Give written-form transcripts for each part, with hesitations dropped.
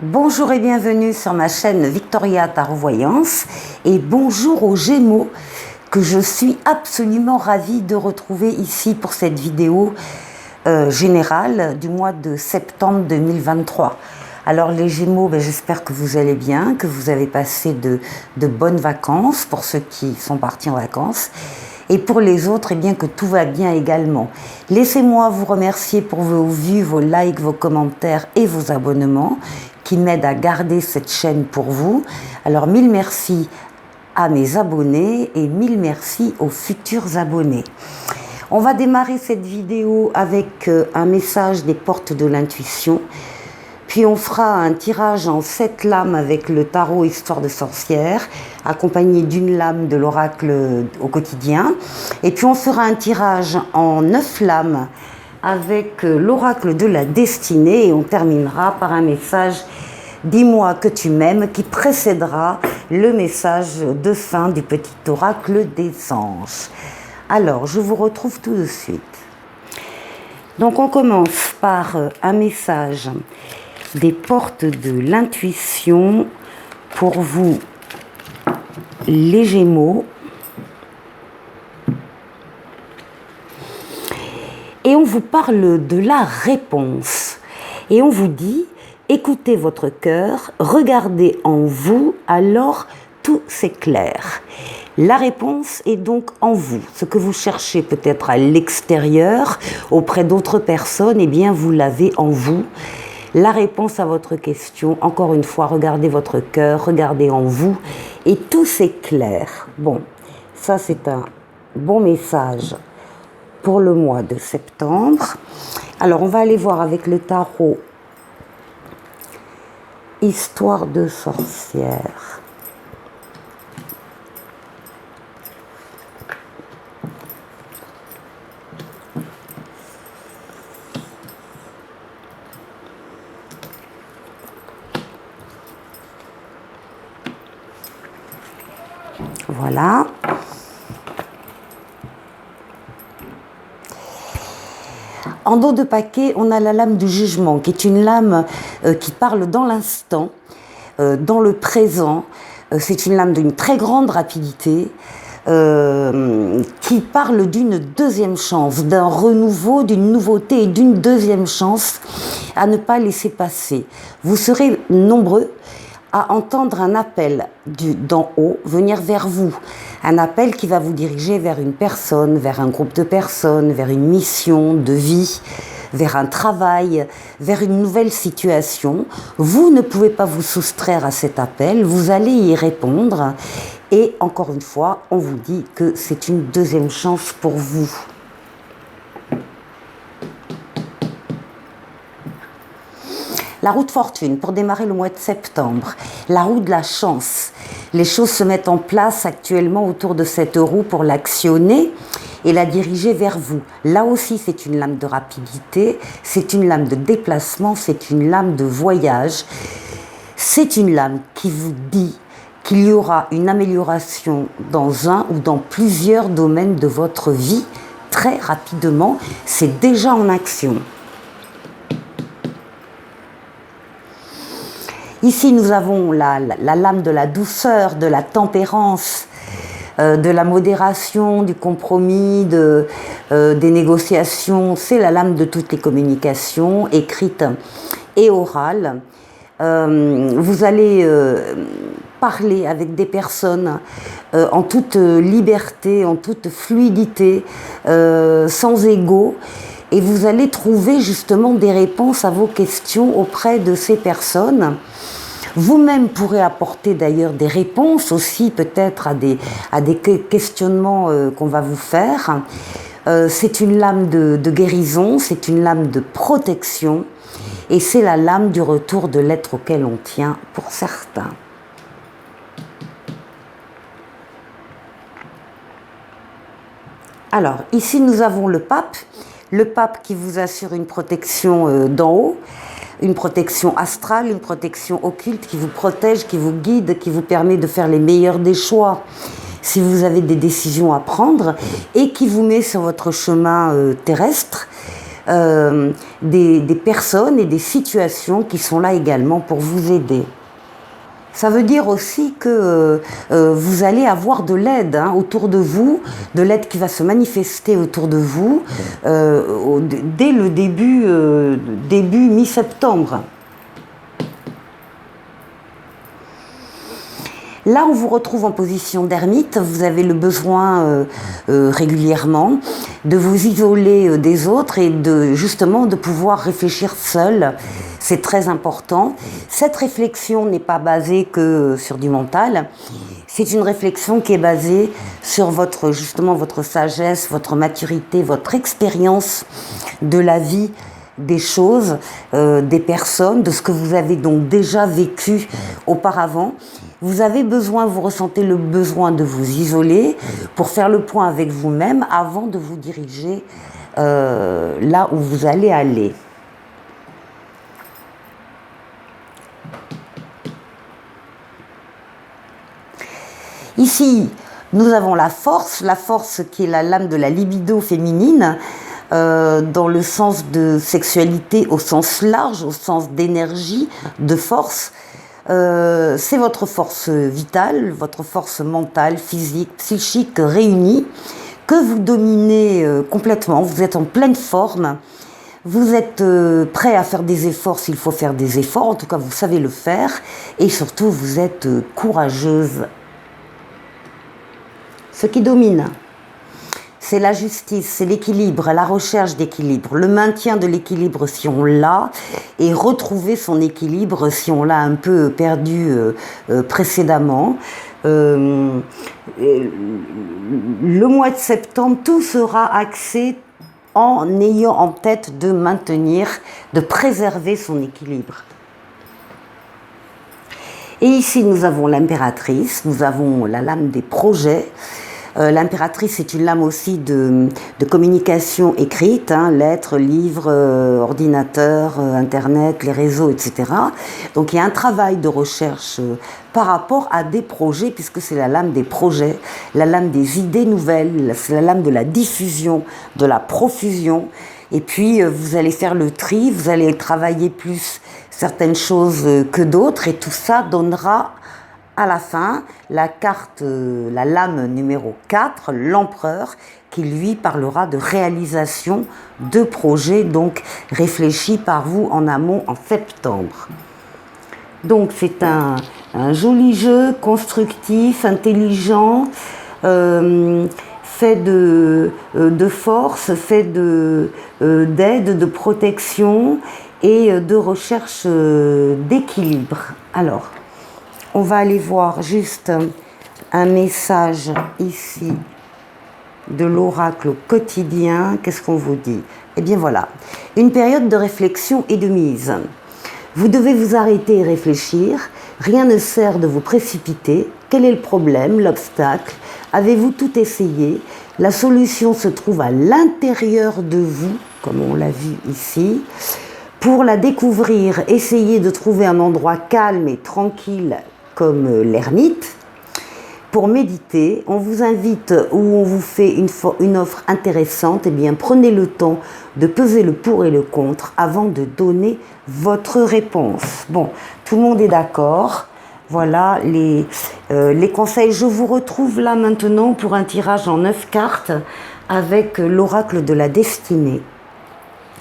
Bonjour et bienvenue sur ma chaîne Victoria Tarot Voyance et bonjour aux Gémeaux que je suis absolument ravie de retrouver ici pour cette vidéo générale du mois de septembre 2023. Alors les Gémeaux, j'espère que vous allez bien, que vous avez passé de bonnes vacances pour ceux qui sont partis en vacances. Et pour les autres, que tout va bien également. Laissez-moi vous remercier pour vos vues, vos likes, vos commentaires et vos abonnements qui m'aident à garder cette chaîne pour vous. Alors, mille merci à mes abonnés et mille merci aux futurs abonnés. On va démarrer cette vidéo avec un message des portes de l'intuition. Puis on fera un tirage en 7 lames avec le tarot Histoire de sorcière, accompagné d'une lame de l'oracle au quotidien. Et puis on fera un tirage en 9 lames avec l'oracle de la destinée. Et on terminera par un message « Dis-moi que tu m'aimes » qui précédera le message de fin du petit oracle des anges. Alors, je vous retrouve tout de suite. Donc on commence par un message des portes de l'intuition pour vous, les Gémeaux. Et on vous parle de la réponse. Et on vous dit, écoutez votre cœur, regardez en vous, alors tout s'éclaire. La réponse est donc en vous. Ce que vous cherchez peut-être à l'extérieur, auprès d'autres personnes, vous l'avez en vous. La réponse à votre question, encore une fois, regardez votre cœur, regardez en vous et tout s'éclaire. Bon, ça c'est un bon message pour le mois de septembre. Alors on va aller voir avec le tarot Histoire de sorcière. Voilà. En dos de paquet, on a la lame du jugement, qui est une lame qui parle dans l'instant, dans le présent. C'est une lame d'une très grande rapidité, qui parle d'une deuxième chance, d'un renouveau, d'une nouveauté et d'une deuxième chance à ne pas laisser passer. Vous serez nombreux à entendre un appel d'en haut venir vers vous. Un appel qui va vous diriger vers une personne, vers un groupe de personnes, vers une mission de vie, vers un travail, vers une nouvelle situation. Vous ne pouvez pas vous soustraire à cet appel, vous allez y répondre. Et encore une fois, on vous dit que c'est une deuxième chance pour vous. La roue de fortune, pour démarrer le mois de septembre. La roue de la chance. Les choses se mettent en place actuellement autour de cette roue pour l'actionner et la diriger vers vous. Là aussi, c'est une lame de rapidité, c'est une lame de déplacement, c'est une lame de voyage. C'est une lame qui vous dit qu'il y aura une amélioration dans un ou dans plusieurs domaines de votre vie très rapidement. C'est déjà en action. Ici, nous avons la lame de la douceur, de la tempérance, de la modération, du compromis, des négociations. C'est la lame de toutes les communications, écrites et orales. Vous allez parler avec des personnes en toute liberté, en toute fluidité, sans ego. Et vous allez trouver justement des réponses à vos questions auprès de ces personnes. Vous-même pourrez apporter d'ailleurs des réponses aussi peut-être à des questionnements qu'on va vous faire. C'est une lame de guérison, c'est une lame de protection et c'est la lame du retour de l'être auquel on tient pour certains. Alors, ici nous avons le pape qui vous assure une protection d'en haut, une protection astrale, une protection occulte qui vous protège, qui vous guide, qui vous permet de faire les meilleurs des choix si vous avez des décisions à prendre et qui vous met sur votre chemin terrestre des personnes et des situations qui sont là également pour vous aider. Ça veut dire aussi que vous allez avoir de l'aide autour de vous, de l'aide qui va se manifester autour de vous dès le début mi-septembre. Là, on vous retrouve en position d'ermite. Vous avez le besoin régulièrement de vous isoler des autres et justement de pouvoir réfléchir seul. C'est très important. Cette réflexion n'est pas basée que sur du mental. C'est une réflexion qui est basée sur justement votre sagesse, votre maturité, votre expérience de la vie, des choses, des personnes, de ce que vous avez donc déjà vécu auparavant. Vous avez besoin, vous ressentez le besoin de vous isoler pour faire le point avec vous-même avant de vous diriger là où vous allez aller. Ici, nous avons la force qui est la lame de la libido féminine, dans le sens de sexualité au sens large, au sens d'énergie, de force. C'est votre force vitale, votre force mentale, physique, psychique réunie, que vous dominez complètement, vous êtes en pleine forme, vous êtes prêt à faire des efforts s'il faut faire des efforts, en tout cas vous savez le faire, et surtout vous êtes courageuse. Ce qui domine, c'est la justice, c'est l'équilibre, la recherche d'équilibre, le maintien de l'équilibre si on l'a, et retrouver son équilibre si on l'a un peu perdu précédemment. Le mois de septembre, tout sera axé en ayant en tête de maintenir, de préserver son équilibre. Et ici, nous avons l'impératrice, nous avons la lame des projets. L'impératrice est une lame aussi de communication écrite, lettres, livres, ordinateurs, internet, les réseaux, etc. Donc il y a un travail de recherche par rapport à des projets, puisque c'est la lame des projets, la lame des idées nouvelles, c'est la lame de la diffusion, de la profusion. Et puis vous allez faire le tri, vous allez travailler plus certaines choses que d'autres, et tout ça donnera à la fin, la carte, la lame numéro 4, l'empereur, qui lui parlera de réalisation de projets, donc réfléchis par vous en amont en septembre. Donc c'est un joli jeu, constructif, intelligent, fait de force, fait d'aide, de protection et de recherche d'équilibre. Alors, on va aller voir juste un message ici de l'oracle quotidien. Qu'est-ce qu'on vous dit? Eh bien voilà, une période de réflexion et de mise. Vous devez vous arrêter et réfléchir. Rien ne sert de vous précipiter. Quel est le problème, l'obstacle? Avez-vous tout essayé? La solution se trouve à l'intérieur de vous, comme on l'a vu ici. Pour la découvrir, essayez de trouver un endroit calme et tranquille comme l'ermite. Pour méditer, on vous invite ou on vous fait une offre intéressante, eh bien prenez le temps de peser le pour et le contre avant de donner votre réponse. Bon, tout le monde est d'accord. Voilà les conseils. Je vous retrouve là maintenant pour un tirage en 9 cartes avec l'oracle de la destinée.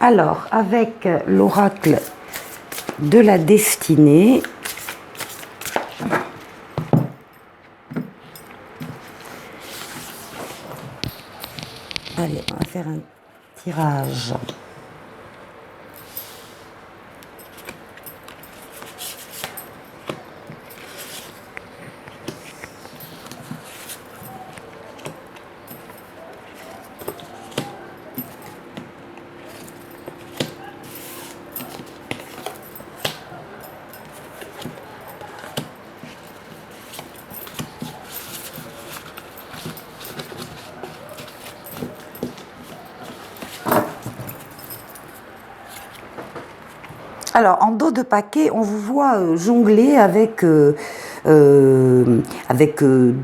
Alors, avec l'oracle de la destinée, allez, on va faire un tirage. Alors, en dos de paquet, on vous voit jongler avec, de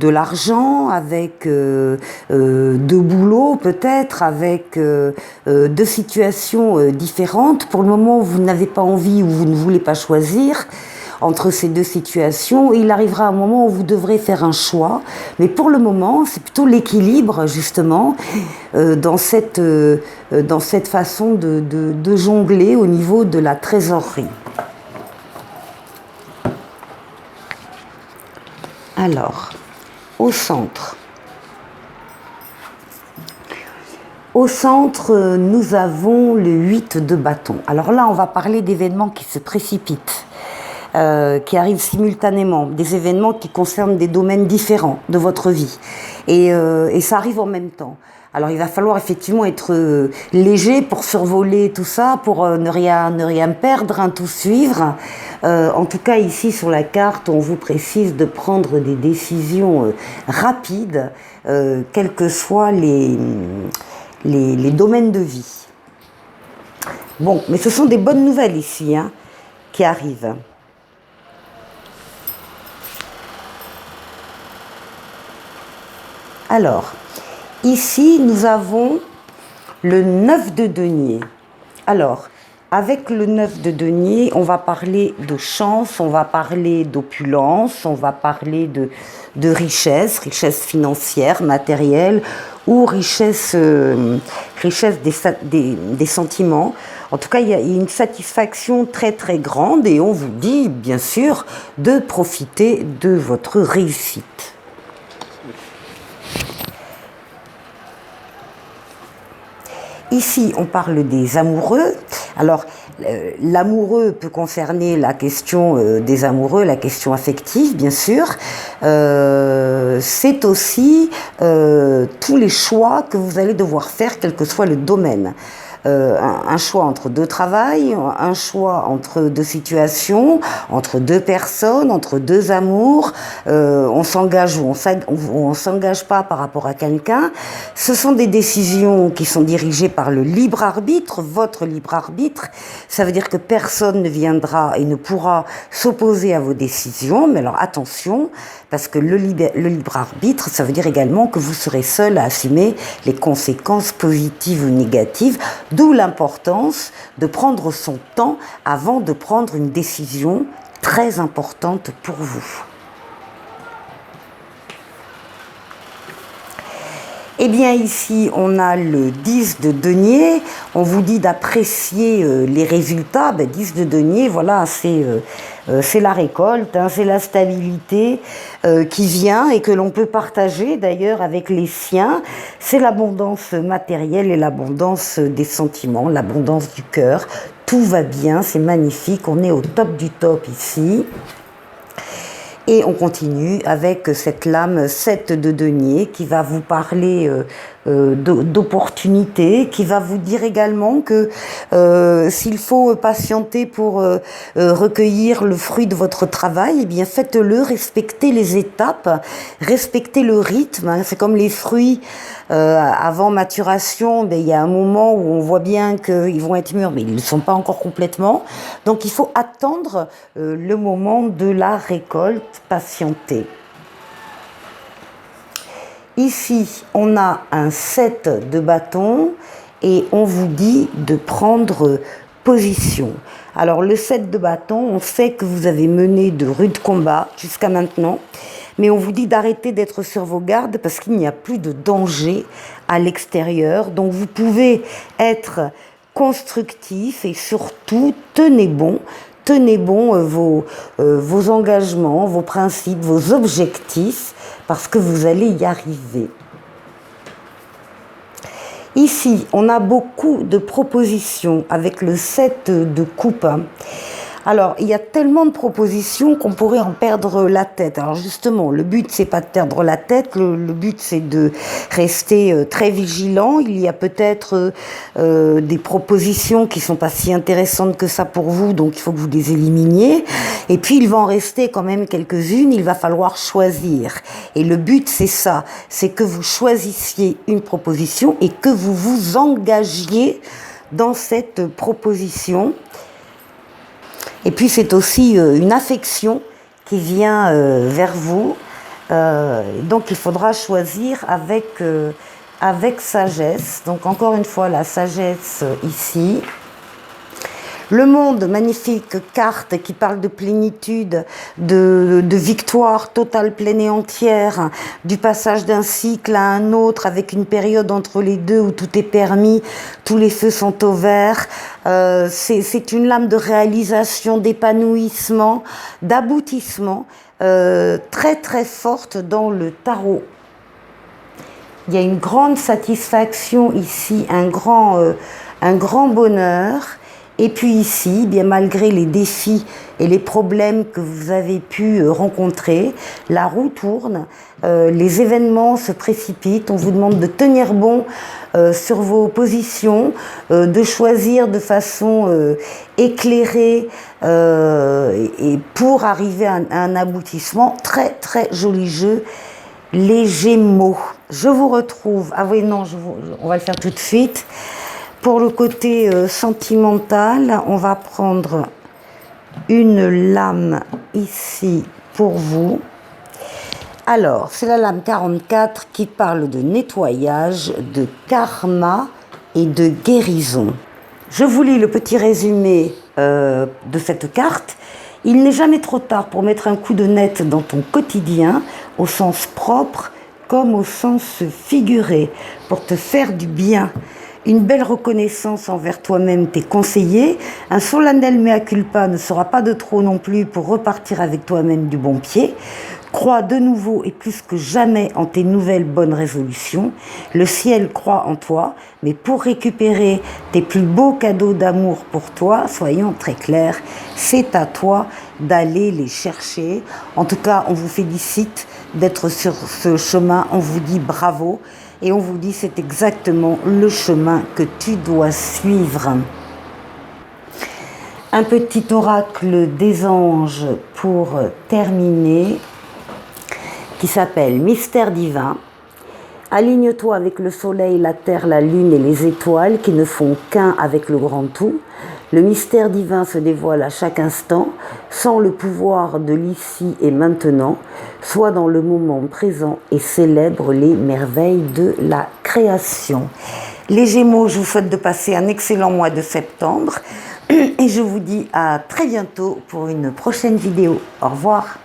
l'argent, avec de boulot peut-être, avec deux situations différentes. Pour le moment, vous n'avez pas envie ou vous ne voulez pas choisir entre ces deux situations. Il arrivera un moment où vous devrez faire un choix, mais pour le moment, c'est plutôt l'équilibre, justement, dans cette façon de jongler au niveau de la trésorerie. Alors, au centre. Au centre, nous avons le 8 de bâton. Alors là, on va parler d'événements qui se précipitent. Qui arrivent simultanément, des événements qui concernent des domaines différents de votre vie. Et ça arrive en même temps. Alors il va falloir effectivement être léger pour survoler tout ça, pour ne rien perdre, hein, tout suivre. En tout cas ici sur la carte, on vous précise de prendre des décisions rapides, quels que soient les domaines de vie. Bon, mais ce sont des bonnes nouvelles ici, hein, qui arrivent. Alors, ici, nous avons le 9 de denier. Alors, avec le 9 de denier, on va parler de chance, on va parler d'opulence, on va parler de richesse, richesse financière, matérielle, ou richesse des sentiments. En tout cas, il y a une satisfaction très très grande et on vous dit, bien sûr, de profiter de votre réussite. Ici, on parle des amoureux. Alors, l'amoureux peut concerner la question des amoureux, la question affective, bien sûr. C'est aussi tous les choix que vous allez devoir faire, quel que soit le domaine. Un choix entre deux travails, un choix entre deux situations, entre deux personnes, entre deux amours, on s'engage ou on s'engage pas par rapport à quelqu'un. Ce sont des décisions qui sont dirigées par le libre arbitre, votre libre arbitre. Ça veut dire que personne ne viendra et ne pourra s'opposer à vos décisions, mais alors attention, parce que le libre arbitre, ça veut dire également que vous serez seul à assumer les conséquences positives ou négatives, d'où l'importance de prendre son temps avant de prendre une décision très importante pour vous. Eh bien ici, on a le 10 de denier, on vous dit d'apprécier les résultats. 10 de denier, voilà, c'est la récolte, hein, c'est la stabilité qui vient et que l'on peut partager d'ailleurs avec les siens. C'est l'abondance matérielle et l'abondance des sentiments, l'abondance du cœur. Tout va bien, c'est magnifique, on est au top du top ici. Et on continue avec cette lame 7 de denier qui va vous parler d'opportunités, qui va vous dire également que s'il faut patienter pour recueillir le fruit de votre travail, eh bien faites-le, respectez les étapes, respectez le rythme, hein. C'est comme les fruits avant maturation, il y a un moment où on voit bien qu'ils vont être mûrs, mais ils ne le sont pas encore complètement. Donc il faut attendre le moment de la récolte, patienter. Ici, on a un 7 de bâton et on vous dit de prendre position. Alors le 7 de bâton, on sait que vous avez mené de rudes combats jusqu'à maintenant, mais on vous dit d'arrêter d'être sur vos gardes parce qu'il n'y a plus de danger à l'extérieur. Donc vous pouvez être constructif et surtout tenez bon vos engagements, vos principes, vos objectifs, parce que vous allez y arriver. Ici, on a beaucoup de propositions avec le 7 de coupe. Alors, il y a tellement de propositions qu'on pourrait en perdre la tête. Alors justement, le but, c'est pas de perdre la tête, le but, c'est de rester très vigilant. Il y a peut-être des propositions qui sont pas si intéressantes que ça pour vous, donc il faut que vous les éliminiez. Et puis, il va en rester quand même quelques-unes, il va falloir choisir. Et le but, c'est ça, c'est que vous choisissiez une proposition et que vous vous engagiez dans cette proposition. Et puis c'est aussi une affection qui vient vers vous. Donc il faudra choisir avec sagesse. Donc encore une fois, la sagesse ici. Le monde, magnifique carte qui parle de plénitude, de victoire totale, pleine et entière, du passage d'un cycle à un autre avec une période entre les deux où tout est permis, tous les feux sont au vert. C'est une lame de réalisation, d'épanouissement, d'aboutissement très très forte dans le tarot. Il y a une grande satisfaction ici, un grand bonheur. Et puis ici, bien malgré les défis et les problèmes que vous avez pu rencontrer, la roue tourne, les événements se précipitent, on vous demande de tenir bon sur vos positions, de choisir de façon éclairée et pour arriver à un aboutissement. Très très joli jeu, les Gémeaux. Je vous retrouve, ah oui non, on va le faire tout de suite. Pour le côté sentimental, on va prendre une lame ici pour vous. Alors, c'est la lame 44 qui parle de nettoyage, de karma et de guérison. Je vous lis le petit résumé de cette carte. Il n'est jamais trop tard pour mettre un coup de net dans ton quotidien, au sens propre comme au sens figuré, pour te faire du bien. Une belle reconnaissance envers toi-même t'est conseillée. Un solennel mea culpa ne sera pas de trop non plus pour repartir avec toi-même du bon pied. Crois de nouveau et plus que jamais en tes nouvelles bonnes résolutions. Le ciel croit en toi, mais pour récupérer tes plus beaux cadeaux d'amour pour toi, soyons très clairs, c'est à toi d'aller les chercher. En tout cas, on vous félicite d'être sur ce chemin, on vous dit bravo. Et on vous dit c'est exactement le chemin que tu dois suivre. Un petit oracle des anges pour terminer, qui s'appelle Mystère divin. Aligne-toi avec le soleil, la terre, la lune et les étoiles qui ne font qu'un avec le grand tout. Le mystère divin se dévoile à chaque instant, sans le pouvoir de l'ici et maintenant. Sois dans le moment présent et célèbre les merveilles de la création. Les Gémeaux, je vous souhaite de passer un excellent mois de septembre et je vous dis à très bientôt pour une prochaine vidéo. Au revoir.